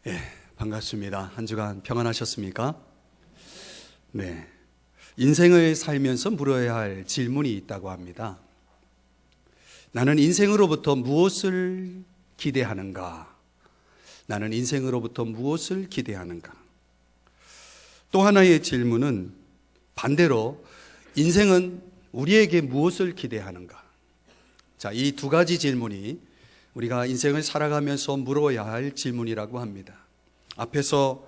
예, 반갑습니다. 한 주간 평안하셨습니까? 네. 인생을 살면서 물어야 할 질문이 있다고 합니다. 나는 인생으로부터 무엇을 기대하는가? 나는 인생으로부터 무엇을 기대하는가? 또 하나의 질문은 반대로 인생은 우리에게 무엇을 기대하는가? 자, 이 두 가지 질문이 우리가 인생을 살아가면서 물어야 할 질문이라고 합니다. 앞에서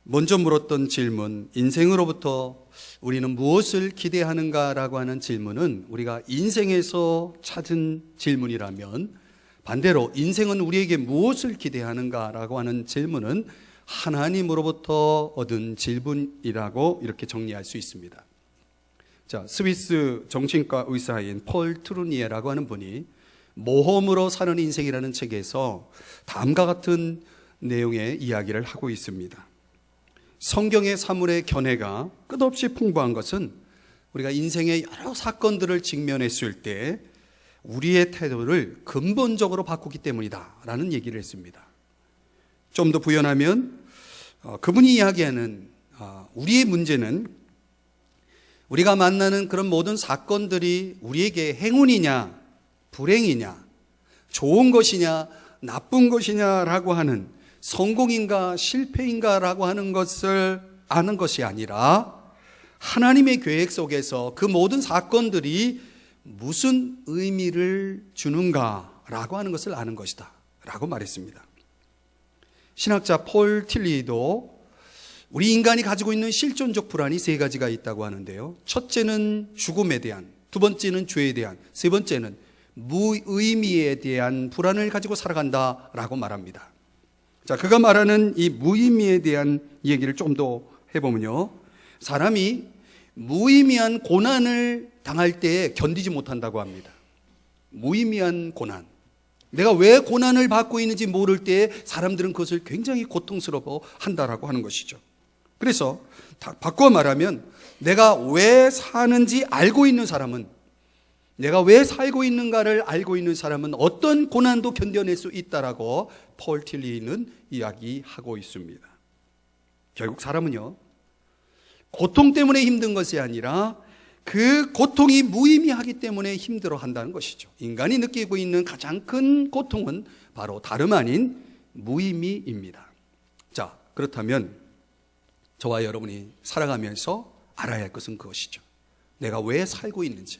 먼저 물었던 질문, 인생으로부터 우리는 무엇을 기대하는가라고 하는 질문은 우리가 인생에서 찾은 질문이라면, 반대로 인생은 우리에게 무엇을 기대하는가라고 하는 질문은 하나님으로부터 얻은 질문이라고 이렇게 정리할 수 있습니다. 자, 스위스 정신과 의사인 폴 트루니에라고 하는 분이 모험으로 사는 인생이라는 책에서 다음과 같은 내용의 이야기를 하고 있습니다. 성경의 사물의 견해가 끝없이 풍부한 것은 우리가 인생의 여러 사건들을 직면했을 때 우리의 태도를 근본적으로 바꾸기 때문이다 라는 얘기를 했습니다. 좀 더 부연하면 그분이 이야기하는 우리의 문제는 우리가 만나는 그런 모든 사건들이 우리에게 행운이냐 불행이냐, 좋은 것이냐, 나쁜 것이냐라고 하는, 성공인가, 실패인가라고 하는 것을 아는 것이 아니라 하나님의 계획 속에서 그 모든 사건들이 무슨 의미를 주는가라고 하는 것을 아는 것이다 라고 말했습니다. 신학자 폴 틸리도 우리 인간이 가지고 있는 실존적 불안이 세 가지가 있다고 하는데요. 첫째는 죽음에 대한, 두 번째는 죄에 대한, 세 번째는 무의미에 대한 불안을 가지고 살아간다라고 말합니다. 자, 그가 말하는 이 무의미에 대한 얘기를 좀 더 해보면요, 사람이 무의미한 고난을 당할 때 견디지 못한다고 합니다. 무의미한 고난, 내가 왜 고난을 받고 있는지 모를 때 사람들은 그것을 굉장히 고통스러워 한다라고 하는 것이죠. 그래서 바꿔 말하면 내가 왜 사는지 알고 있는 사람은, 내가 왜 살고 있는가를 알고 있는 사람은 어떤 고난도 견뎌낼 수 있다라고 폴 틸리는 이야기하고 있습니다. 결국 사람은요, 고통 때문에 힘든 것이 아니라 그 고통이 무의미하기 때문에 힘들어한다는 것이죠. 인간이 느끼고 있는 가장 큰 고통은 바로 다름 아닌 무의미입니다. 자, 그렇다면 저와 여러분이 살아가면서 알아야 할 것은 그것이죠. 내가 왜 살고 있는지,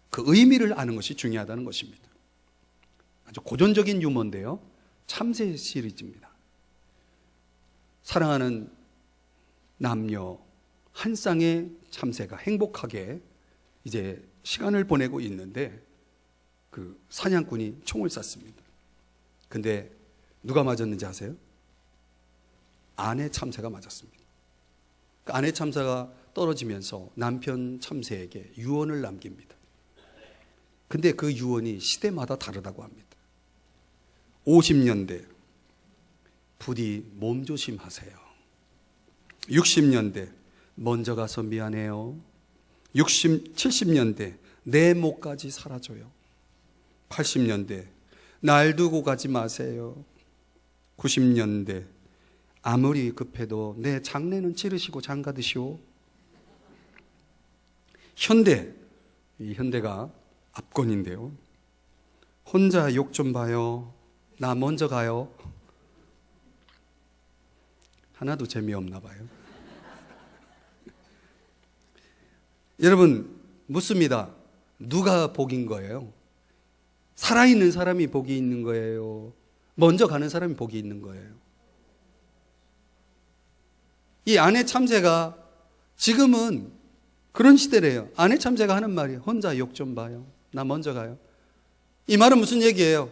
그 의미를 아는 것이 중요하다는 것입니다. 아주 고전적인 유머인데요, 참새 시리즈입니다. 사랑하는 남녀 한 쌍의 참새가 행복하게 이제 시간을 보내고 있는데 그 사냥꾼이 총을 쐈습니다. 근데 누가 맞았는지 아세요? 아내 참새가 맞았습니다. 그 아내 참새가 떨어지면서 남편 참새에게 유언을 남깁니다. 근데 그 유언이 시대마다 다르다고 합니다. 50년대 부디 몸조심하세요. 60년대 먼저 가서 미안해요. 70년대 내 목까지 사라져요. 80년대 날 두고 가지 마세요. 90년대 아무리 급해도 내 장례는 치르시고 장가드시오. 이 현대가 압권인데요, 혼자 욕 좀 봐요. 나 먼저 가요. 하나도 재미없나 봐요. 여러분, 묻습니다. 누가 복인 거예요? 살아있는 사람이 복이 있는 거예요? 먼저 가는 사람이 복이 있는 거예요? 이 아내 참새가 지금은 그런 시대래요. 아내 참새가 하는 말이 혼자 욕 좀 봐요. 나 먼저 가요. 이 말은 무슨 얘기예요?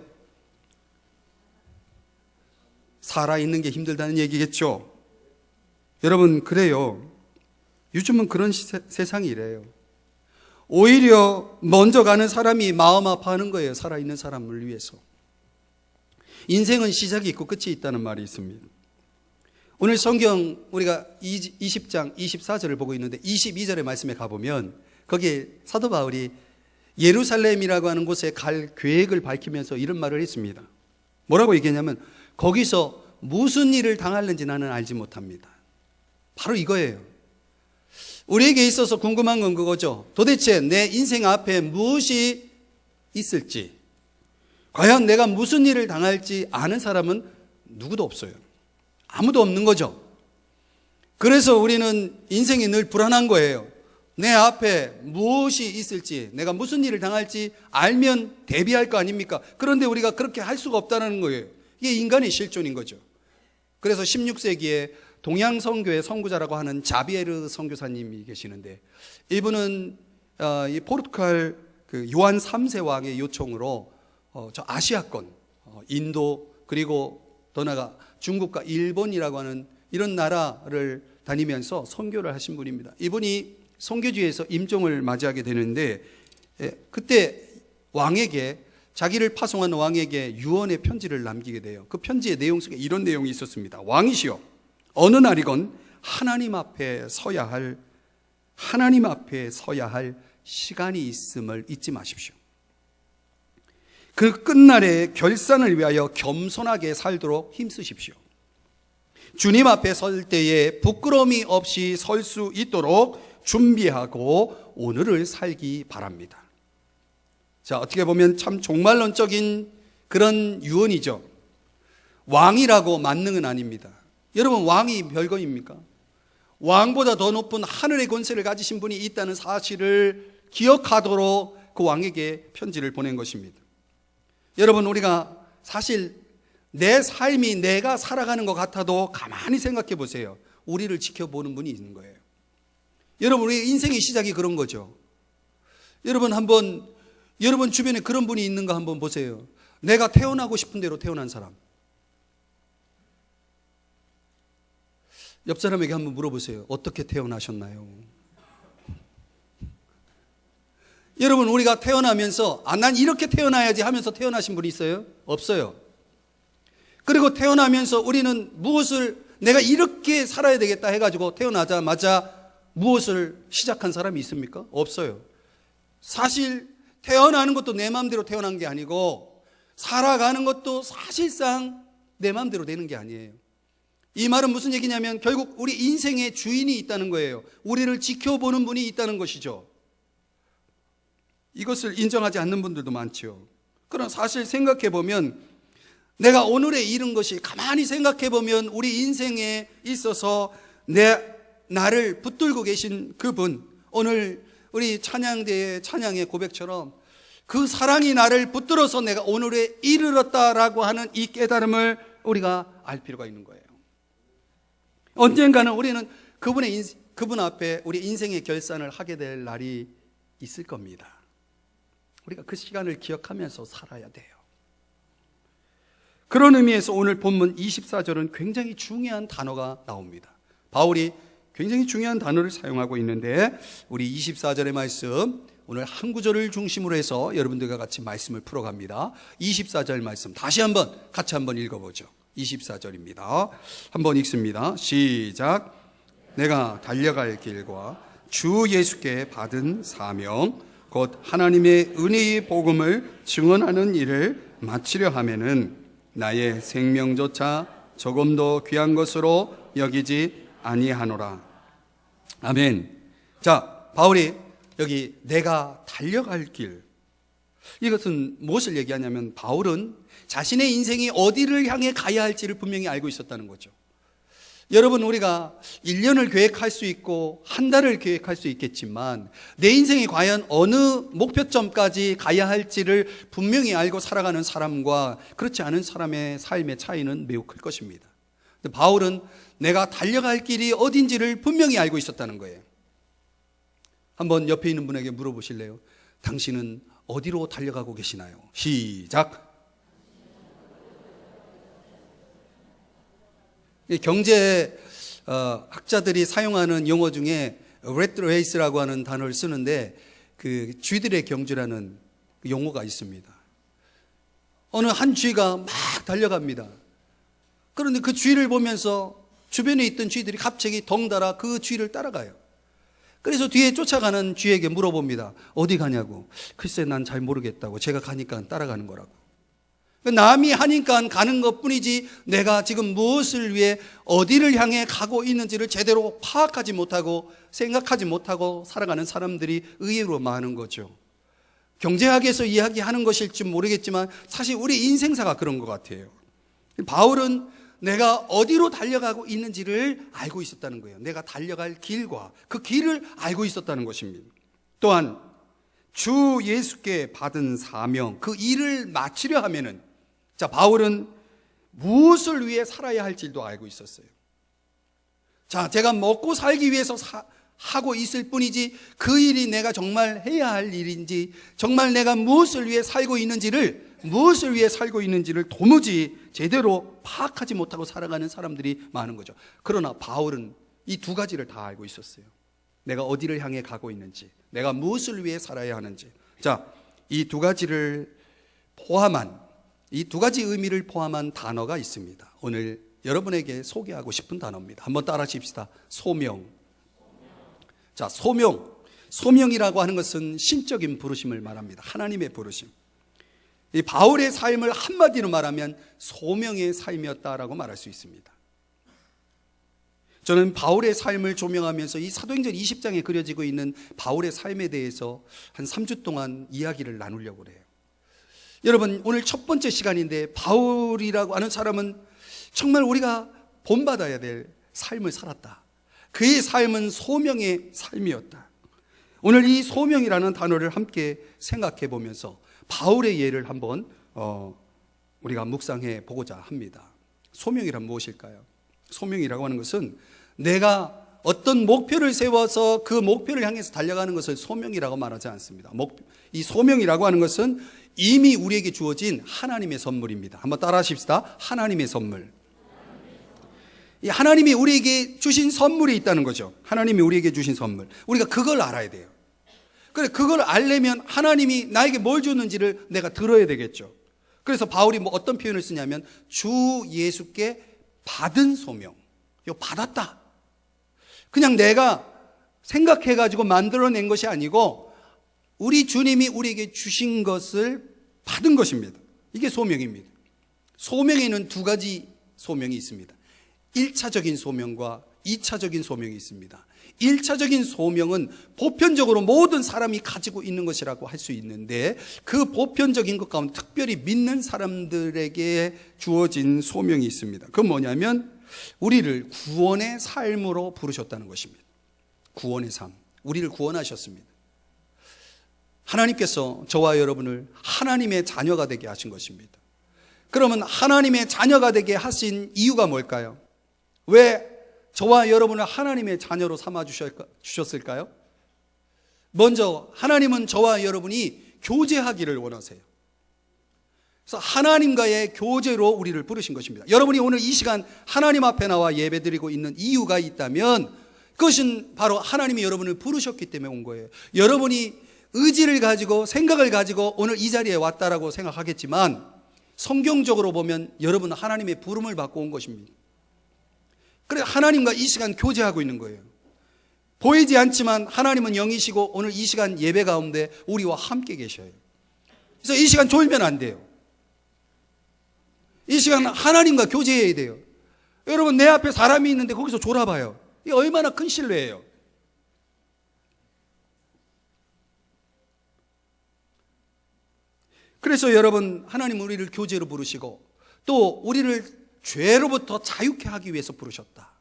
살아있는 게 힘들다는 얘기겠죠. 여러분, 그래요. 요즘은 그런 세상이 이래요. 오히려 먼저 가는 사람이 마음 아파하는 거예요. 살아있는 사람을 위해서. 인생은 시작이 있고 끝이 있다는 말이 있습니다. 오늘 성경 우리가 20장 24절을 보고 있는데 22절의 말씀에 가보면 거기에 사도 바울이 예루살렘이라고 하는 곳에 갈 계획을 밝히면서 이런 말을 했습니다. 뭐라고 얘기했냐면 거기서 무슨 일을 당하는지 나는 알지 못합니다. 바로 이거예요. 우리에게 있어서 궁금한 건 그거죠. 도대체 내 인생 앞에 무엇이 있을지, 과연 내가 무슨 일을 당할지 아는 사람은 누구도 없어요. 아무도 없는 거죠. 그래서 우리는 인생이 늘 불안한 거예요. 내 앞에 무엇이 있을지, 내가 무슨 일을 당할지 알면 대비할 거 아닙니까? 그런데 우리가 그렇게 할 수가 없다는 거예요. 이게 인간의 실존인 거죠. 그래서 16세기에 동양선교의 선구자라고 하는 자비에르 선교사님이 계시는데, 이분은 이 포르투갈 그 요한 3세 왕의 요청으로 저 아시아권, 인도, 그리고 더 나아가 중국과 일본이라고 하는 이런 나라를 다니면서 선교를 하신 분입니다. 이분이 선교지에서 임종을 맞이하게 되는데, 그때 왕에게, 자기를 파송한 왕에게 유언의 편지를 남기게 돼요. 그 편지의 내용 속에 이런 내용이 있었습니다. 왕이시여, 어느 날이건 하나님 앞에 서야 할 시간이 있음을 잊지 마십시오. 그 끝날의 결산을 위하여 겸손하게 살도록 힘쓰십시오. 주님 앞에 설 때에 부끄러움이 없이 설 수 있도록 준비하고 오늘을 살기 바랍니다. 자, 어떻게 보면 참 종말론적인 그런 유언이죠. 왕이라고 만능은 아닙니다. 여러분, 왕이 별거입니까? 왕보다 더 높은 하늘의 권세를 가지신 분이 있다는 사실을 기억하도록 그 왕에게 편지를 보낸 것입니다. 여러분, 우리가 사실 내 삶이 내가 살아가는 것 같아도 가만히 생각해 보세요. 우리를 지켜보는 분이 있는 거예요. 여러분, 우리 인생의 시작이 그런 거죠. 여러분, 한번 여러분 주변에 그런 분이 있는가 한번 보세요. 내가 태어나고 싶은 대로 태어난 사람. 옆 사람에게 한번 물어보세요. 어떻게 태어나셨나요? 여러분, 우리가 태어나면서 난 이렇게 태어나야지 하면서 태어나신 분이 있어요? 없어요. 그리고 태어나면서 우리는 무엇을 내가 이렇게 살아야 되겠다 해가지고 태어나자마자 무엇을 시작한 사람이 있습니까? 없어요. 사실 태어나는 것도 내 마음대로 태어난 게 아니고 살아가는 것도 사실상 내 마음대로 되는 게 아니에요. 이 말은 무슨 얘기냐면 결국 우리 인생의 주인이 있다는 거예요. 우리를 지켜보는 분이 있다는 것이죠. 이것을 인정하지 않는 분들도 많죠. 그러나 사실 생각해보면 내가 오늘에 이른 것이 가만히 생각해보면 우리 인생에 있어서 나를 붙들고 계신 그분, 오늘 우리 찬양대의 찬양의 고백처럼 그 사랑이 나를 붙들어서 내가 오늘에 이르렀다라고 하는 이 깨달음을 우리가 알 필요가 있는 거예요. 언젠가는 우리는 그분 앞에 우리 인생의 결산을 하게 될 날이 있을 겁니다. 우리가 그 시간을 기억하면서 살아야 돼요. 그런 의미에서 오늘 본문 24절은 굉장히 중요한 단어가 나옵니다. 바울이 굉장히 중요한 단어를 사용하고 있는데 우리 24절의 말씀, 오늘 한 구절을 중심으로 해서 여러분들과 같이 말씀을 풀어갑니다. 24절 말씀 다시 한번 같이 한번 읽어보죠. 24절입니다. 한번 읽습니다. 시작. 내가 달려갈 길과 주 예수께 받은 사명 곧 하나님의 은혜의 복음을 증언하는 일을 마치려 하면은 나의 생명조차 조금도 귀한 것으로 여기지 아니하노라. 아멘. 자, 바울이 여기 내가 달려갈 길, 이것은 무엇을 얘기하냐면 바울은 자신의 인생이 어디를 향해 가야 할지를 분명히 알고 있었다는 거죠. 여러분, 우리가 1년을 계획할 수 있고 한 달을 계획할 수 있겠지만 내 인생이 과연 어느 목표점까지 가야 할지를 분명히 알고 살아가는 사람과 그렇지 않은 사람의 삶의 차이는 매우 클 것입니다. 근데 바울은 내가 달려갈 길이 어딘지를 분명히 알고 있었다는 거예요. 한번 옆에 있는 분에게 물어보실래요? 당신은 어디로 달려가고 계시나요? 시작. 경제 학자들이 사용하는 용어 중에 red race라고 하는 단어를 쓰는데 그 쥐들의 경주라는 용어가 있습니다. 어느 한 쥐가 막 달려갑니다. 그런데 그 쥐를 보면서 주변에 있던 쥐들이 갑자기 덩달아 그 쥐를 따라가요. 그래서 뒤에 쫓아가는 쥐에게 물어봅니다. 어디 가냐고. 글쎄 난 잘 모르겠다고. 제가 가니까 따라가는 거라고. 남이 하니까 가는 것뿐이지 내가 지금 무엇을 위해 어디를 향해 가고 있는지를 제대로 파악하지 못하고 생각하지 못하고 살아가는 사람들이 의외로 많은 거죠. 경제학에서 이야기하는 것일지 모르겠지만 사실 우리 인생사가 그런 것 같아요. 바울은 내가 어디로 달려가고 있는지를 알고 있었다는 거예요. 내가 달려갈 길과 그 길을 알고 있었다는 것입니다. 또한 주 예수께 받은 사명, 그 일을 마치려 하면은 바울은 무엇을 위해 살아야 할지도 알고 있었어요. 제가 먹고 살기 위해서 하고 있을 뿐이지 그 일이 내가 정말 해야 할 일인지, 정말 내가 무엇을 위해 살고 있는지를 도무지 제대로 파악하지 못하고 살아가는 사람들이 많은 거죠. 그러나 바울은 이 두 가지를 다 알고 있었어요. 내가 어디를 향해 가고 있는지, 내가 무엇을 위해 살아야 하는지. 이 두 가지를 포함한, 이 두 가지 의미를 포함한 단어가 있습니다. 오늘 여러분에게 소개하고 싶은 단어입니다. 한번 따라 하십시다. 소명. 소명이라고 하는 것은 신적인 부르심을 말합니다. 하나님의 부르심. 이 바울의 삶을 한마디로 말하면 소명의 삶이었다라고 말할 수 있습니다. 저는 바울의 삶을 조명하면서 이 사도행전 20장에 그려지고 있는 바울의 삶에 대해서 한 3주 동안 이야기를 나누려고 해요. 여러분, 오늘 첫 번째 시간인데 바울이라고 하는 사람은 정말 우리가 본받아야 될 삶을 살았다. 그의 삶은 소명의 삶이었다. 오늘 이 소명이라는 단어를 함께 생각해 보면서 바울의 예를 한번 우리가 묵상해 보고자 합니다. 소명이란 무엇일까요? 소명이라고 하는 것은 내가 어떤 목표를 세워서 그 목표를 향해서 달려가는 것을 소명이라고 말하지 않습니다. 이 소명이라고 하는 것은 이미 우리에게 주어진 하나님의 선물입니다. 한번 따라 하십시다. 하나님의 선물. 이 하나님이 우리에게 주신 선물이 있다는 거죠. 하나님이 우리에게 주신 선물. 우리가 그걸 알아야 돼요. 그걸 알려면 하나님이 나에게 뭘 줬는지를 내가 들어야 되겠죠. 그래서 바울이 어떤 표현을 쓰냐면 주 예수께 받은 소명. 이거 받았다. 그냥 내가 생각해가지고 만들어낸 것이 아니고 우리 주님이 우리에게 주신 것을 받은 것입니다. 이게 소명입니다. 소명에는 두 가지 소명이 있습니다. 1차적인 소명과 2차적인 소명이 있습니다. 1차적인 소명은 보편적으로 모든 사람이 가지고 있는 것이라고 할 수 있는데 그 보편적인 것 가운데 특별히 믿는 사람들에게 주어진 소명이 있습니다. 그건 뭐냐면 우리를 구원의 삶으로 부르셨다는 것입니다. 구원의 삶. 우리를 구원하셨습니다. 하나님께서 저와 여러분을 하나님의 자녀가 되게 하신 것입니다. 그러면 하나님의 자녀가 되게 하신 이유가 뭘까요? 왜 저와 여러분을 하나님의 자녀로 삼아 주셨을까요? 먼저 하나님은 저와 여러분이 교제하기를 원하세요. 그래서 하나님과의 교제로 우리를 부르신 것입니다. 여러분이 오늘 이 시간 하나님 앞에 나와 예배드리고 있는 이유가 있다면 그것은 바로 하나님이 여러분을 부르셨기 때문에 온 거예요. 여러분이 의지를 가지고 생각을 가지고 오늘 이 자리에 왔다라고 생각하겠지만 성경적으로 보면 여러분은 하나님의 부름을 받고 온 것입니다. 그래서 하나님과 이 시간 교제하고 있는 거예요. 보이지 않지만 하나님은 영이시고 오늘 이 시간 예배 가운데 우리와 함께 계셔요. 그래서 이 시간 졸면 안 돼요. 이 시간 하나님과 교제해야 돼요. 여러분, 내 앞에 사람이 있는데 거기서 졸아봐요. 이게 얼마나 큰 신뢰예요. 그래서 여러분, 하나님은 우리를 교제로 부르시고 또 우리를 죄로부터 자유케 하기 위해서 부르셨다.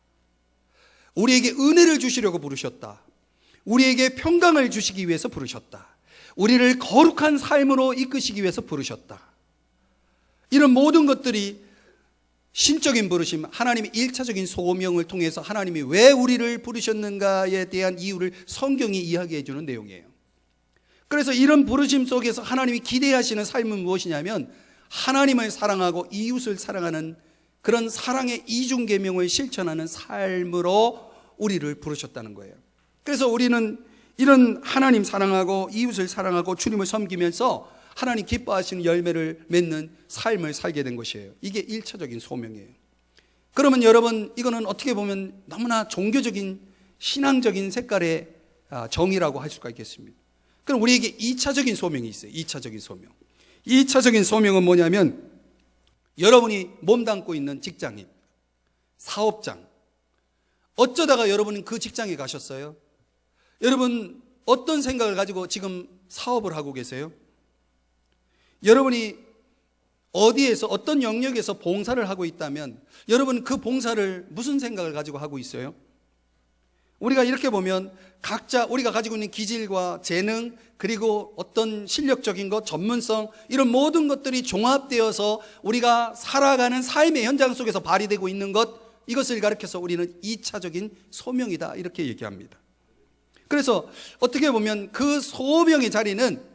우리에게 은혜를 주시려고 부르셨다. 우리에게 평강을 주시기 위해서 부르셨다. 우리를 거룩한 삶으로 이끄시기 위해서 부르셨다. 이런 모든 것들이 신적인 부르심, 하나님의 1차적인 소명을 통해서 하나님이 왜 우리를 부르셨는가에 대한 이유를 성경이 이야기해 주는 내용이에요. 그래서 이런 부르심 속에서 하나님이 기대하시는 삶은 무엇이냐면 하나님을 사랑하고 이웃을 사랑하는 그런 사랑의 이중계명을 실천하는 삶으로 우리를 부르셨다는 거예요. 그래서 우리는 이런 하나님 사랑하고 이웃을 사랑하고 주님을 섬기면서 하나님 기뻐하시는 열매를 맺는 삶을 살게 된 것이에요. 이게 1차적인 소명이에요. 그러면 여러분, 이거는 어떻게 보면 너무나 종교적인 신앙적인 색깔의 정의라고 할 수가 있겠습니다. 그럼 우리에게 2차적인 소명이 있어요. 2차적인 소명. 2차적인 소명은 뭐냐면 여러분이 몸담고 있는 직장인, 사업장, 어쩌다가 여러분은 그 직장에 가셨어요? 여러분 어떤 생각을 가지고 지금 사업을 하고 계세요? 여러분이 어디에서 어떤 영역에서 봉사를 하고 있다면 여러분 그 봉사를 무슨 생각을 가지고 하고 있어요? 우리가 이렇게 보면 각자 우리가 가지고 있는 기질과 재능, 그리고 어떤 실력적인 것, 전문성, 이런 모든 것들이 종합되어서 우리가 살아가는 삶의 현장 속에서 발휘되고 있는 것, 이것을 가리켜서 우리는 2차적인 소명이다 이렇게 얘기합니다. 그래서 어떻게 보면 그 소명의 자리는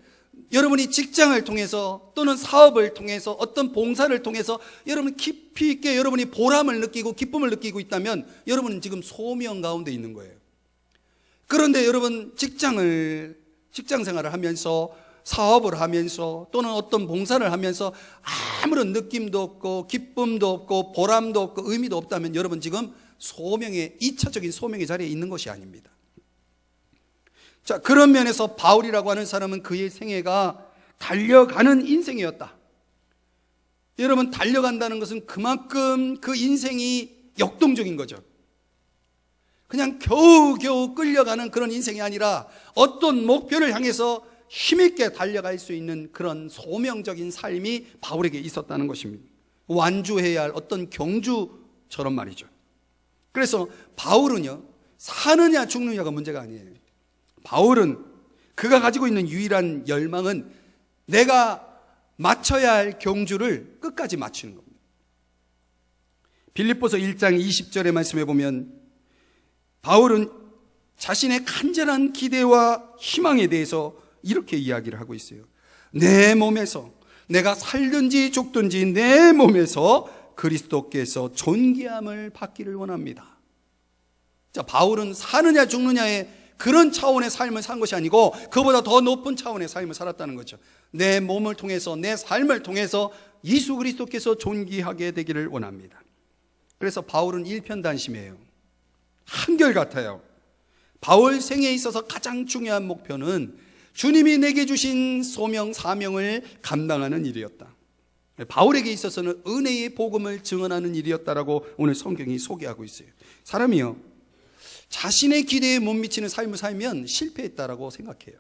여러분이 직장을 통해서 또는 사업을 통해서 어떤 봉사를 통해서 여러분 깊이 있게 여러분이 보람을 느끼고 기쁨을 느끼고 있다면 여러분은 지금 소명 가운데 있는 거예요. 그런데 여러분 직장 생활을 하면서 사업을 하면서 또는 어떤 봉사를 하면서 아무런 느낌도 없고 기쁨도 없고 보람도 없고 의미도 없다면 여러분 지금 소명의 2차적인 소명의 자리에 있는 것이 아닙니다. 자, 그런 면에서 바울이라고 하는 사람은 그의 생애가 달려가는 인생이었다. 여러분 달려간다는 것은 그만큼 그 인생이 역동적인 거죠. 그냥 겨우겨우 끌려가는 그런 인생이 아니라 어떤 목표를 향해서 힘있게 달려갈 수 있는 그런 소명적인 삶이 바울에게 있었다는 것입니다. 완주해야 할 어떤 경주처럼 말이죠. 그래서 바울은요, 사느냐 죽느냐가 문제가 아니에요. 바울은 그가 가지고 있는 유일한 열망은 내가 마쳐야 할 경주를 끝까지 마치는 겁니다. 빌립보서 1장 20절의 말씀에 보면 바울은 자신의 간절한 기대와 희망에 대해서 이렇게 이야기를 하고 있어요. 내 몸에서 내가 살든지 죽든지 내 몸에서 그리스도께서 존귀함을 받기를 원합니다. 자, 바울은 사느냐 죽느냐의 그런 차원의 삶을 산 것이 아니고 그보다 더 높은 차원의 삶을 살았다는 거죠. 내 몸을 통해서 내 삶을 통해서 예수 그리스도께서 존귀하게 되기를 원합니다. 그래서 바울은 일편단심이에요. 한결같아요. 바울 생애에 있어서 가장 중요한 목표는 주님이 내게 주신 소명, 사명을 감당하는 일이었다. 바울에게 있어서는 은혜의 복음을 증언하는 일이었다라고 오늘 성경이 소개하고 있어요. 사람이요, 자신의 기대에 못 미치는 삶을 살면 실패했다라고 생각해요.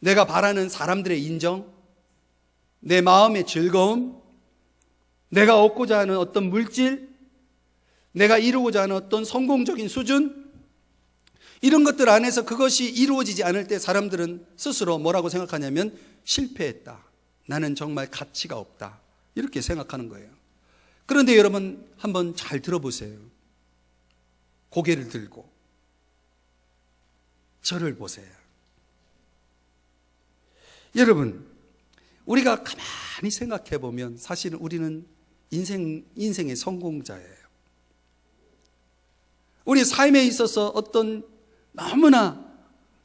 내가 바라는 사람들의 인정, 내 마음의 즐거움, 내가 얻고자 하는 어떤 물질, 내가 이루고자 하는 어떤 성공적인 수준, 이런 것들 안에서 그것이 이루어지지 않을 때 사람들은 스스로 뭐라고 생각하냐면 실패했다, 나는 정말 가치가 없다, 이렇게 생각하는 거예요. 그런데 여러분 한번 잘 들어보세요. 고개를 들고 저를 보세요. 여러분, 우리가 가만히 생각해 보면 사실은 우리는 인생의 성공자예요. 우리 삶에 있어서 어떤 너무나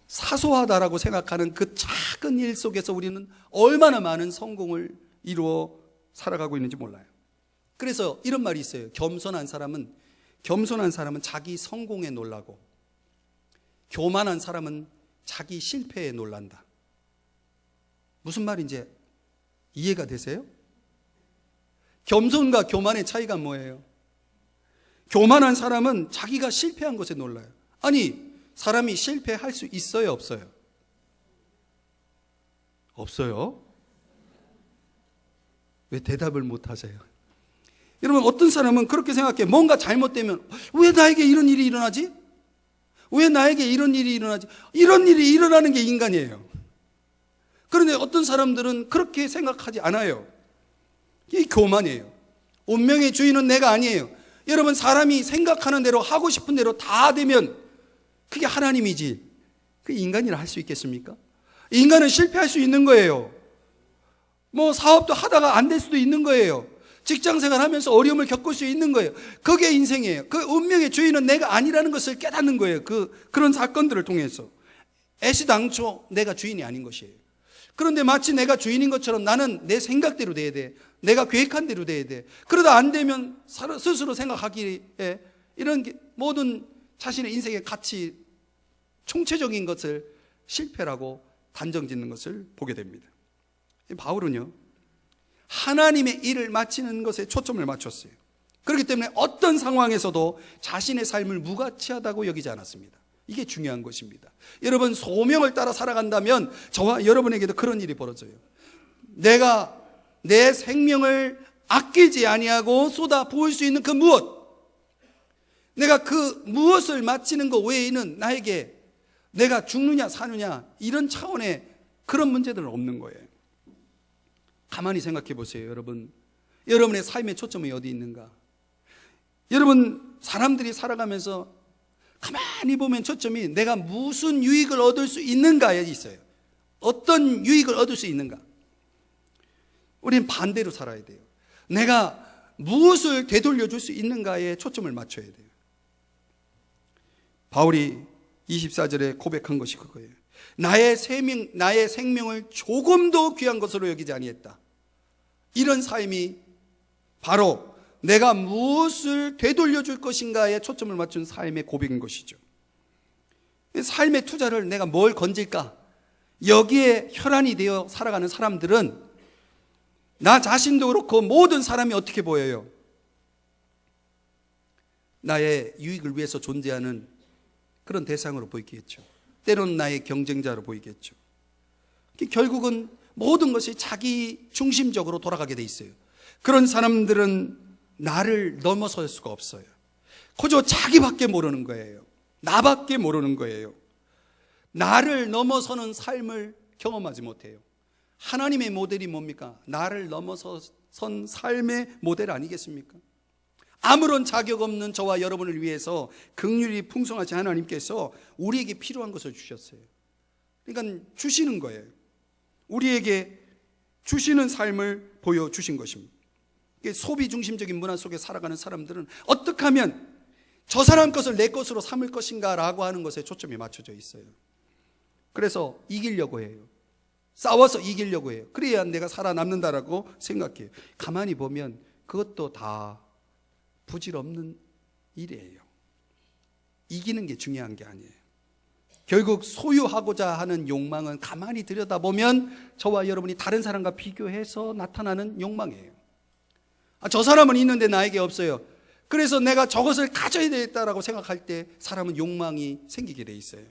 사소하다라고 생각하는 그 작은 일 속에서 우리는 얼마나 많은 성공을 이루어 살아가고 있는지 몰라요. 그래서 이런 말이 있어요. 겸손한 사람은 자기 성공에 놀라고 교만한 사람은 자기 실패에 놀란다. 무슨 말인지 이해가 되세요? 겸손과 교만의 차이가 뭐예요? 교만한 사람은 자기가 실패한 것에 놀라요. 아니, 사람이 실패할 수 있어요, 없어요? 없어요? 왜 대답을 못 하세요? 여러분, 어떤 사람은 그렇게 생각해요. 뭔가 잘못되면 왜 나에게 이런 일이 일어나지? 왜 나에게 이런 일이 일어나지? 이런 일이 일어나는 게 인간이에요. 그런데 어떤 사람들은 그렇게 생각하지 않아요. 이 교만이에요. 운명의 주인은 내가 아니에요. 여러분, 사람이 생각하는 대로 하고 싶은 대로 다 되면 그게 하나님이지, 그게 인간이라 할 수 있겠습니까? 인간은 실패할 수 있는 거예요. 뭐 사업도 하다가 안 될 수도 있는 거예요. 직장생활 하면서 어려움을 겪을 수 있는 거예요. 그게 인생이에요. 그 운명의 주인은 내가 아니라는 것을 깨닫는 거예요. 그런 사건들을 통해서. 애시당초 내가 주인이 아닌 것이에요. 그런데 마치 내가 주인인 것처럼 나는 내 생각대로 돼야 돼. 내가 계획한 대로 돼야 돼. 그러다 안 되면 스스로 생각하기에 이런 모든 자신의 인생의 가치, 총체적인 것을 실패라고 단정짓는 것을 보게 됩니다. 바울은요, 하나님의 일을 마치는 것에 초점을 맞췄어요. 그렇기 때문에 어떤 상황에서도 자신의 삶을 무가치하다고 여기지 않았습니다. 이게 중요한 것입니다. 여러분, 소명을 따라 살아간다면 저와 여러분에게도 그런 일이 벌어져요. 내가 내 생명을 아끼지 아니하고 쏟아 부을 수 있는 그 무엇, 내가 그 무엇을 마치는 것 외에는 나에게 내가 죽느냐 사느냐 이런 차원의 그런 문제들은 없는 거예요. 가만히 생각해 보세요. 여러분, 여러분의 삶의 초점이 어디 있는가? 여러분, 사람들이 살아가면서 가만히 보면 초점이 내가 무슨 유익을 얻을 수 있는가에 있어요. 어떤 유익을 얻을 수 있는가? 우리는 반대로 살아야 돼요. 내가 무엇을 되돌려 줄 수 있는가에 초점을 맞춰야 돼요. 바울이 24절에 고백한 것이 그거예요. 나의 생명을 조금도 귀한 것으로 여기지 아니했다. 이런 삶이 바로 내가 무엇을 되돌려 줄 것인가에 초점을 맞춘 삶의 고백인 것이죠. 삶의 투자를 내가 뭘 건질까? 여기에 혈안이 되어 살아가는 사람들은 나 자신도 그렇고 모든 사람이 어떻게 보여요? 나의 유익을 위해서 존재하는 그런 대상으로 보이겠죠. 때로는 나의 경쟁자로 보이겠죠. 결국은 모든 것이 자기 중심적으로 돌아가게 돼 있어요. 그런 사람들은 나를 넘어설 수가 없어요. 그저 자기밖에 모르는 거예요. 나밖에 모르는 거예요. 나를 넘어서는 삶을 경험하지 못해요. 하나님의 모델이 뭡니까? 나를 넘어선 삶의 모델 아니겠습니까? 아무런 자격 없는 저와 여러분을 위해서 긍휼이 풍성하신 하나님께서 우리에게 필요한 것을 주셨어요. 그러니까 주시는 거예요. 우리에게 주시는 삶을 보여주신 것입니다. 소비 중심적인 문화 속에 살아가는 사람들은 어떻게 하면 저 사람 것을 내 것으로 삼을 것인가 라고 하는 것에 초점이 맞춰져 있어요. 그래서 이기려고 해요. 싸워서 이기려고 해요. 그래야 내가 살아남는다라고 생각해요. 가만히 보면 그것도 다 부질없는 일이에요. 이기는 게 중요한 게 아니에요. 결국 소유하고자 하는 욕망은 가만히 들여다보면 저와 여러분이 다른 사람과 비교해서 나타나는 욕망이에요. 저 사람은 있는데 나에게 없어요. 그래서 내가 저것을 가져야 되겠다라고 생각할 때 사람은 욕망이 생기게 돼 있어요.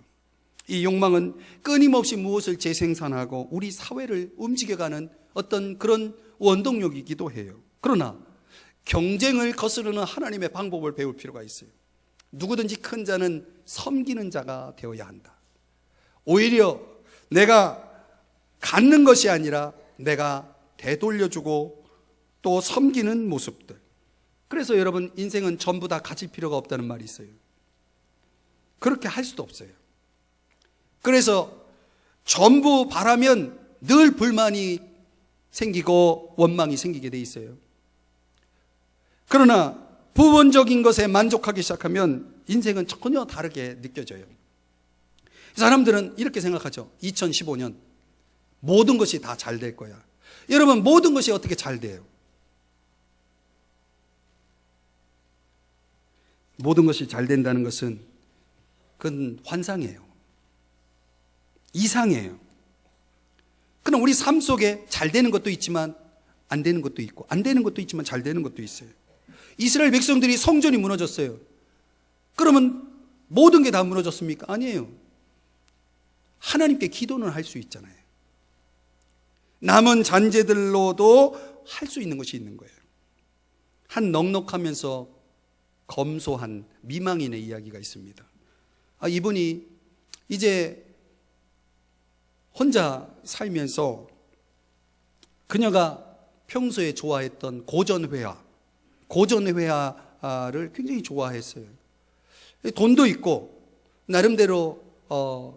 이 욕망은 끊임없이 무엇을 재생산하고 우리 사회를 움직여가는 어떤 그런 원동력이기도 해요. 그러나 경쟁을 거스르는 하나님의 방법을 배울 필요가 있어요. 누구든지 큰 자는 섬기는 자가 되어야 한다. 오히려 내가 갖는 것이 아니라 내가 되돌려주고 또 섬기는 모습들. 그래서 여러분, 인생은 전부 다 가질 필요가 없다는 말이 있어요. 그렇게 할 수도 없어요. 그래서 전부 바라면 늘 불만이 생기고 원망이 생기게 돼 있어요. 그러나 부분적인 것에 만족하기 시작하면 인생은 전혀 다르게 느껴져요. 사람들은 이렇게 생각하죠. 2015년 모든 것이 다 잘 될 거야. 여러분, 모든 것이 어떻게 잘 돼요? 모든 것이 잘 된다는 것은 그건 환상이에요. 이상이에요. 그럼 우리 삶 속에 잘 되는 것도 있지만 안 되는 것도 있고, 안 되는 것도 있지만 잘 되는 것도 있어요. 이스라엘 백성들이 성전이 무너졌어요. 그러면 모든 게 다 무너졌습니까? 아니에요. 하나님께 기도는 할 수 있잖아요. 남은 잔재들로도 할 수 있는 것이 있는 거예요. 한 넉넉하면서 검소한 미망인의 이야기가 있습니다. 이분이 이제 혼자 살면서 그녀가 평소에 좋아했던 고전회화를 굉장히 좋아했어요. 돈도 있고 나름대로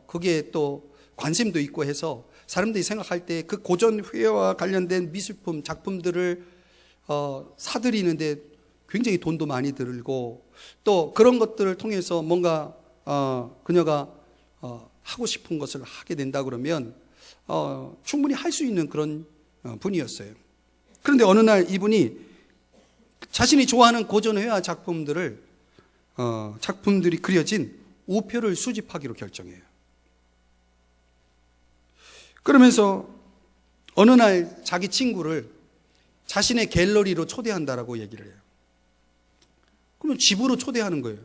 그게 또 관심도 있고 해서 사람들이 생각할 때 그 고전회화와 관련된 미술품, 작품들을 사들이는데 굉장히 돈도 많이 들고 또 그런 것들을 통해서 뭔가 그녀가 하고 싶은 것을 하게 된다 그러면 충분히 할 수 있는 그런 분이었어요. 그런데 어느 날 이분이 자신이 좋아하는 고전회화 작품들이 그려진 우표를 수집하기로 결정해요. 그러면서 어느 날 자기 친구를 자신의 갤러리로 초대한다라고 얘기를 해요. 그러면 집으로 초대하는 거예요.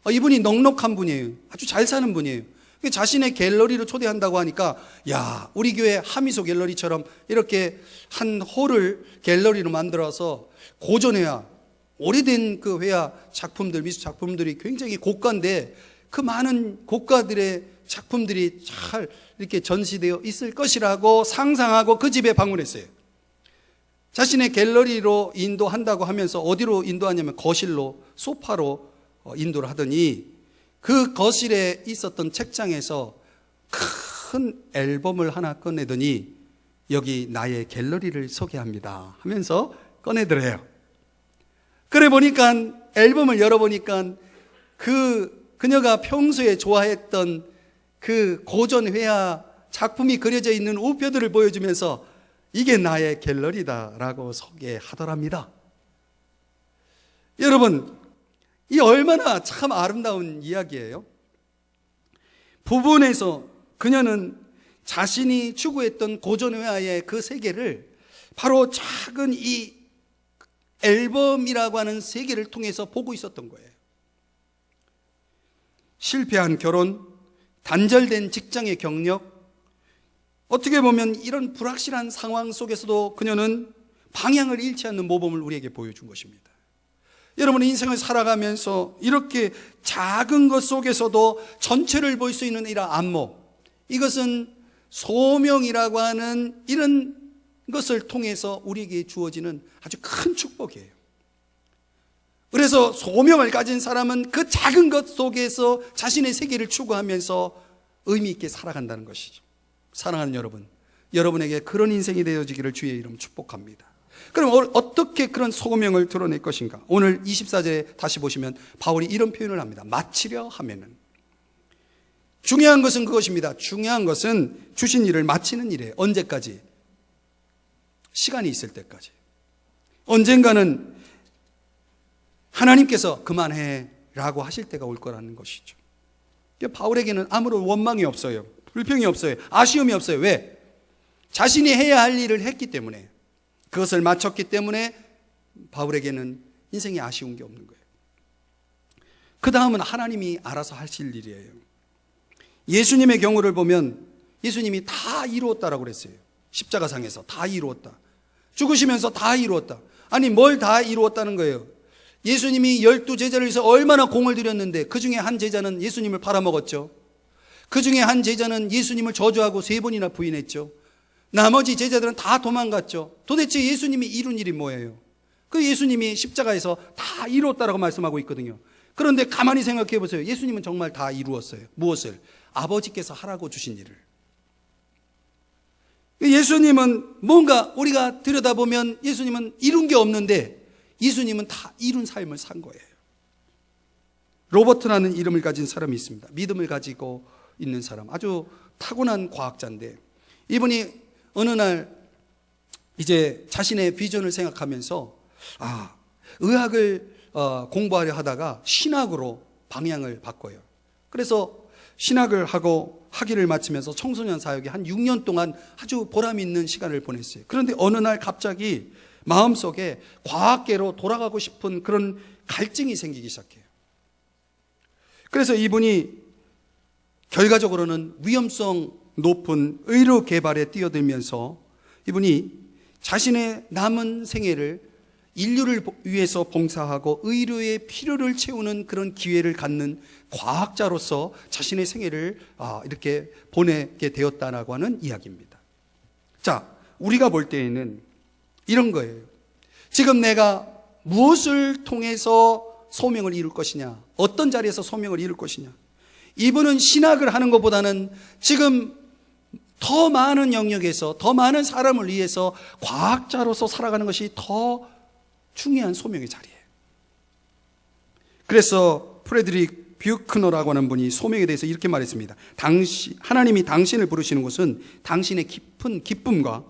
이분이 넉넉한 분이에요. 아주 잘 사는 분이에요. 자신의 갤러리로 초대한다고 하니까, 야, 우리 교회 하미소 갤러리처럼 이렇게 한 홀을 갤러리로 만들어서 고전회화, 오래된 그 회화 작품들, 미술 작품들이 굉장히 고가인데 그 많은 고가들의 작품들이 잘 이렇게 전시되어 있을 것이라고 상상하고 그 집에 방문했어요. 자신의 갤러리로 인도한다고 하면서 어디로 인도하냐면 거실로, 소파로 인도를 하더니 그 거실에 있었던 책장에서 큰 앨범을 하나 꺼내더니 여기 나의 갤러리를 소개합니다 하면서 꺼내더래요. 그래 보니까 앨범을 열어보니까 그녀가 평소에 좋아했던 그 고전 회화 작품이 그려져 있는 우표들을 보여주면서 이게 나의 갤러리다라고 소개하더랍니다. 여러분, 이 얼마나 참 아름다운 이야기예요. 부분에서 그녀는 자신이 추구했던 고전회화의 그 세계를 바로 작은 이 앨범이라고 하는 세계를 통해서 보고 있었던 거예요. 실패한 결혼, 단절된 직장의 경력, 어떻게 보면 이런 불확실한 상황 속에서도 그녀는 방향을 잃지 않는 모범을 우리에게 보여준 것입니다. 여러분의 인생을 살아가면서 이렇게 작은 것 속에서도 전체를 볼 수 있는 이런 안목, 이것은 소명이라고 하는 이런 것을 통해서 우리에게 주어지는 아주 큰 축복이에요. 그래서 소명을 가진 사람은 그 작은 것 속에서 자신의 세계를 추구하면서 의미 있게 살아간다는 것이죠. 사랑하는 여러분, 여러분에게 그런 인생이 되어지기를 주의 이름 축복합니다. 그럼 어떻게 그런 소명을 드러낼 것인가? 오늘 24절에 다시 보시면 바울이 이런 표현을 합니다. 마치려 하면은. 중요한 것은 그것입니다. 중요한 것은 주신 일을 마치는 일이에요. 언제까지? 시간이 있을 때까지. 언젠가는 하나님께서 그만해 라고 하실 때가 올 거라는 것이죠. 바울에게는 아무런 원망이 없어요. 불평이 없어요. 아쉬움이 없어요. 왜? 자신이 해야 할 일을 했기 때문에, 그것을 마쳤기 때문에 바울에게는 인생에 아쉬운 게 없는 거예요. 그 다음은 하나님이 알아서 하실 일이에요. 예수님의 경우를 보면 예수님이 다 이루었다라고 그랬어요. 십자가상에서 다 이루었다. 죽으시면서 다 이루었다. 아니, 뭘 다 이루었다는 거예요? 예수님이 12제자를 위해서 얼마나 공을 들였는데 그 중에 한 제자는 예수님을 팔아먹었죠. 그 중에 한 제자는 예수님을 저주하고 3번이나 부인했죠. 나머지 제자들은 다 도망갔죠. 도대체 예수님이 이룬 일이 뭐예요? 그 예수님이 십자가에서 다 이루었다라고 말씀하고 있거든요. 그런데 가만히 생각해 보세요. 예수님은 정말 다 이루었어요. 무엇을? 아버지께서 하라고 주신 일을. 예수님은 뭔가 우리가 들여다보면 예수님은 이룬 게 없는데 예수님은 다 이룬 삶을 산 거예요. 로버트라는 이름을 가진 사람이 있습니다. 믿음을 가지고 있는 사람, 아주 타고난 과학자인데, 이분이 어느 날 이제 자신의 비전을 생각하면서 의학을 공부하려 하다가 신학으로 방향을 바꿔요. 그래서 신학을 하고 학위를 마치면서 청소년 사역에 한 6년 동안 아주 보람 있는 시간을 보냈어요. 그런데 어느 날 갑자기 마음속에 과학계로 돌아가고 싶은 그런 갈증이 생기기 시작해요. 그래서 이분이 결과적으로는 위험성 높은 의료 개발에 뛰어들면서 이분이 자신의 남은 생애를 인류를 위해서 봉사하고 의료의 필요를 채우는 그런 기회를 갖는 과학자로서 자신의 생애를 이렇게 보내게 되었다라고 하는 이야기입니다. 자, 우리가 볼 때에는 이런 거예요. 지금 내가 무엇을 통해서 소명을 이룰 것이냐, 어떤 자리에서 소명을 이룰 것이냐. 이분은 신학을 하는 것보다는 지금 더 많은 영역에서 더 많은 사람을 위해서 과학자로서 살아가는 것이 더 중요한 소명의 자리예요. 그래서 프레드릭 뷰크너라고 하는 분이 소명에 대해서 이렇게 말했습니다. 하나님이 당신을 부르시는 곳은 당신의 깊은 기쁨과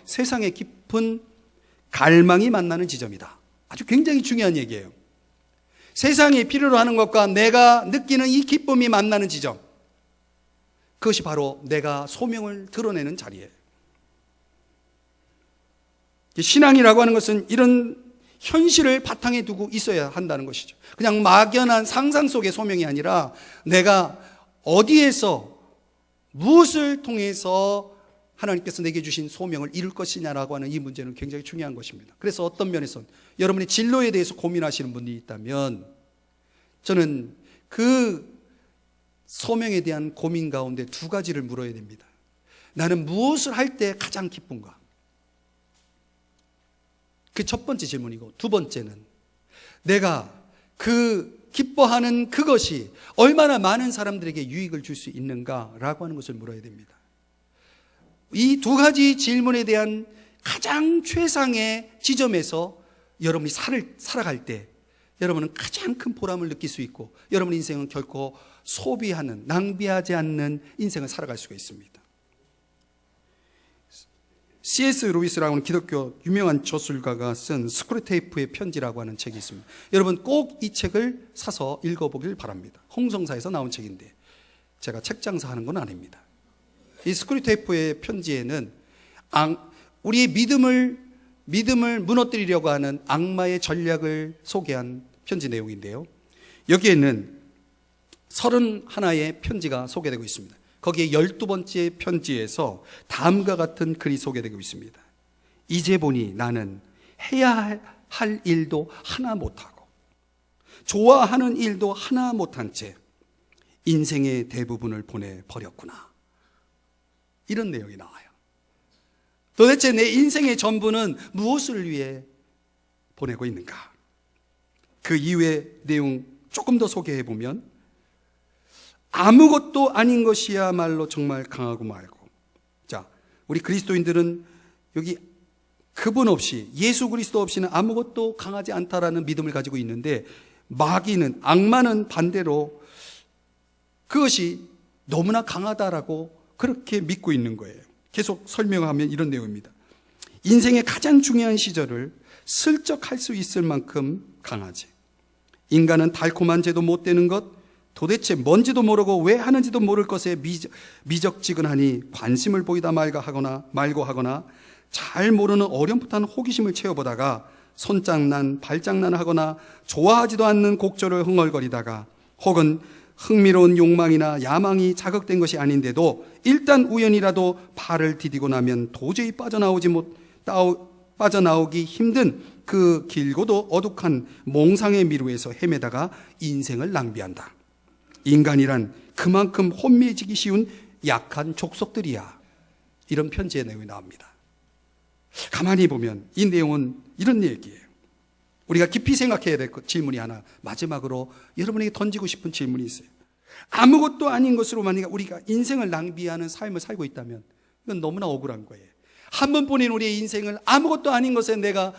세상의 깊은 갈망이 만나는 지점이다. 아주 굉장히 중요한 얘기예요. 세상이 필요로 하는 것과 내가 느끼는 이 기쁨이 만나는 지점, 그것이 바로 내가 소명을 드러내는 자리예요. 신앙이라고 하는 것은 이런 현실을 바탕에 두고 있어야 한다는 것이죠. 그냥 막연한 상상 속의 소명이 아니라 내가 어디에서 무엇을 통해서 하나님께서 내게 주신 소명을 이룰 것이냐라고 하는 이 문제는 굉장히 중요한 것입니다. 그래서 어떤 면에서는 여러분의 진로에 대해서 고민하시는 분이 있다면 저는 그 소명에 대한 고민 가운데 두 가지를 물어야 됩니다. 나는 무엇을 할 때 가장 기쁜가? 그 첫 번째 질문이고, 두 번째는 내가 그 기뻐하는 그것이 얼마나 많은 사람들에게 유익을 줄 수 있는가라고 하는 것을 물어야 됩니다. 이 두 가지 질문에 대한 가장 최상의 지점에서 여러분이 살아갈 때 여러분은 가장 큰 보람을 느낄 수 있고 여러분 인생은 결코 소비하는, 낭비하지 않는 인생을 살아갈 수가 있습니다. C.S. 루이스라고 하는 기독교 유명한 저술가가 쓴 스크루테이프의 편지라고 하는 책이 있습니다. 여러분 꼭 이 책을 사서 읽어보길 바랍니다. 홍성사에서 나온 책인데 제가 책 장사하는 건 아닙니다. 이 스크루테이프의 편지에는 우리의 믿음을 무너뜨리려고 하는 악마의 전략을 소개한 편지 내용인데요. 여기에는 31의 편지가 소개되고 있습니다. 거기에 12번째 편지에서 다음과 같은 글이 소개되고 있습니다. 이제 보니 나는 해야 할 일도 하나 못하고 좋아하는 일도 하나 못한 채 인생의 대부분을 보내버렸구나. 이런 내용이 나와요. 도대체 내 인생의 전부는 무엇을 위해 보내고 있는가? 그 이후의 내용 조금 더 소개해보면 아무것도 아닌 것이야말로 정말 강하고 말고, 자, 우리 그리스도인들은 여기 그분 없이, 예수 그리스도 없이는 아무것도 강하지 않다라는 믿음을 가지고 있는데 마귀는, 악마는 반대로 그것이 너무나 강하다라고 그렇게 믿고 있는 거예요. 계속 설명하면 이런 내용입니다. 인생의 가장 중요한 시절을 슬쩍 할 수 있을 만큼 강하지. 인간은 달콤한 죄도 못 되는 것, 도대체 뭔지도 모르고 왜 하는지도 모를 것에 미적지근하니 관심을 보이다 말고 하거나 잘 모르는 어렴풋한 호기심을 채워보다가 손장난 발장난 하거나 좋아하지도 않는 곡조를 흥얼거리다가 혹은 흥미로운 욕망이나 야망이 자극된 것이 아닌데도 일단 우연이라도 발을 디디고 나면 도저히 빠져나오기 힘든 그 길고도 어둑한 몽상의 미루에서 헤매다가 인생을 낭비한다. 인간이란 그만큼 혼미해지기 쉬운 약한 족속들이야. 이런 편지의 내용이 나옵니다. 가만히 보면 이 내용은 이런 얘기예요. 우리가 깊이 생각해야 될 질문이 하나, 마지막으로 여러분에게 던지고 싶은 질문이 있어요. 아무것도 아닌 것으로 만약 우리가 인생을 낭비하는 삶을 살고 있다면 이건 너무나 억울한 거예요. 한 번뿐인 우리의 인생을 아무것도 아닌 것에 내가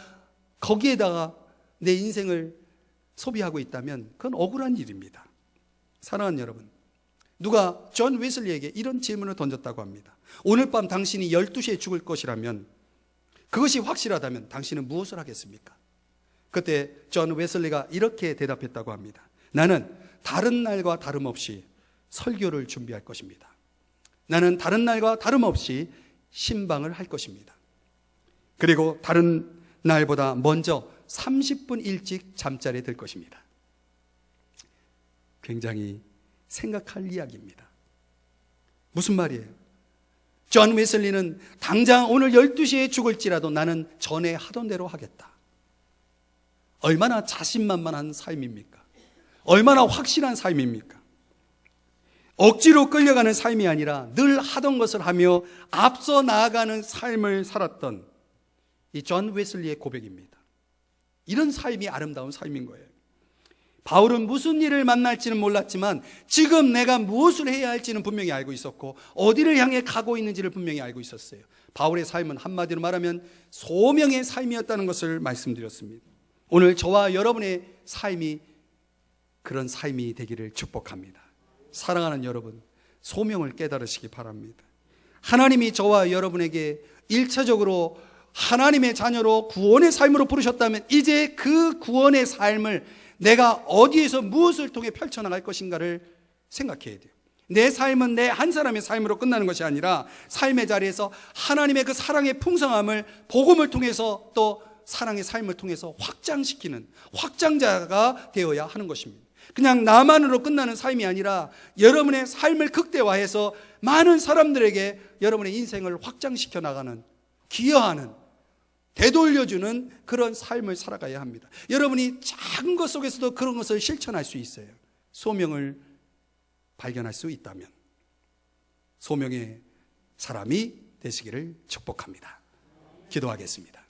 거기에다가 내 인생을 소비하고 있다면 그건 억울한 일입니다. 사랑하는 여러분, 누가 존 웨슬리에게 이런 질문을 던졌다고 합니다. 오늘 밤 당신이 12시에 죽을 것이라면, 그것이 확실하다면 당신은 무엇을 하겠습니까? 그때 존 웨슬리가 이렇게 대답했다고 합니다. 나는 다른 날과 다름없이 설교를 준비할 것입니다. 나는 다른 날과 다름없이 신방을 할 것입니다. 그리고 다른 날보다 먼저 30분 일찍 잠자리에 들 것입니다. 굉장히 생각할 이야기입니다. 무슨 말이에요? 존 웨슬리는 당장 오늘 12시에 죽을지라도 나는 전에 하던 대로 하겠다. 얼마나 자신만만한 삶입니까? 얼마나 확실한 삶입니까? 억지로 끌려가는 삶이 아니라 늘 하던 것을 하며 앞서 나아가는 삶을 살았던 이 존 웨슬리의 고백입니다. 이런 삶이 아름다운 삶인 거예요. 바울은 무슨 일을 만날지는 몰랐지만 지금 내가 무엇을 해야 할지는 분명히 알고 있었고 어디를 향해 가고 있는지를 분명히 알고 있었어요. 바울의 삶은 한마디로 말하면 소명의 삶이었다는 것을 말씀드렸습니다. 오늘 저와 여러분의 삶이 그런 삶이 되기를 축복합니다. 사랑하는 여러분, 소명을 깨달으시기 바랍니다. 하나님이 저와 여러분에게 1차적으로 하나님의 자녀로 구원의 삶으로 부르셨다면 이제 그 구원의 삶을 내가 어디에서 무엇을 통해 펼쳐나갈 것인가를 생각해야 돼요. 내 삶은 내 한 사람의 삶으로 끝나는 것이 아니라 삶의 자리에서 하나님의 그 사랑의 풍성함을 복음을 통해서 또 사랑의 삶을 통해서 확장시키는 확장자가 되어야 하는 것입니다. 그냥 나만으로 끝나는 삶이 아니라 여러분의 삶을 극대화해서 많은 사람들에게 여러분의 인생을 확장시켜 나가는, 기여하는, 되돌려주는 그런 삶을 살아가야 합니다. 여러분이 작은 것 속에서도 그런 것을 실천할 수 있어요. 소명을 발견할 수 있다면 소명의 사람이 되시기를 축복합니다. 기도하겠습니다.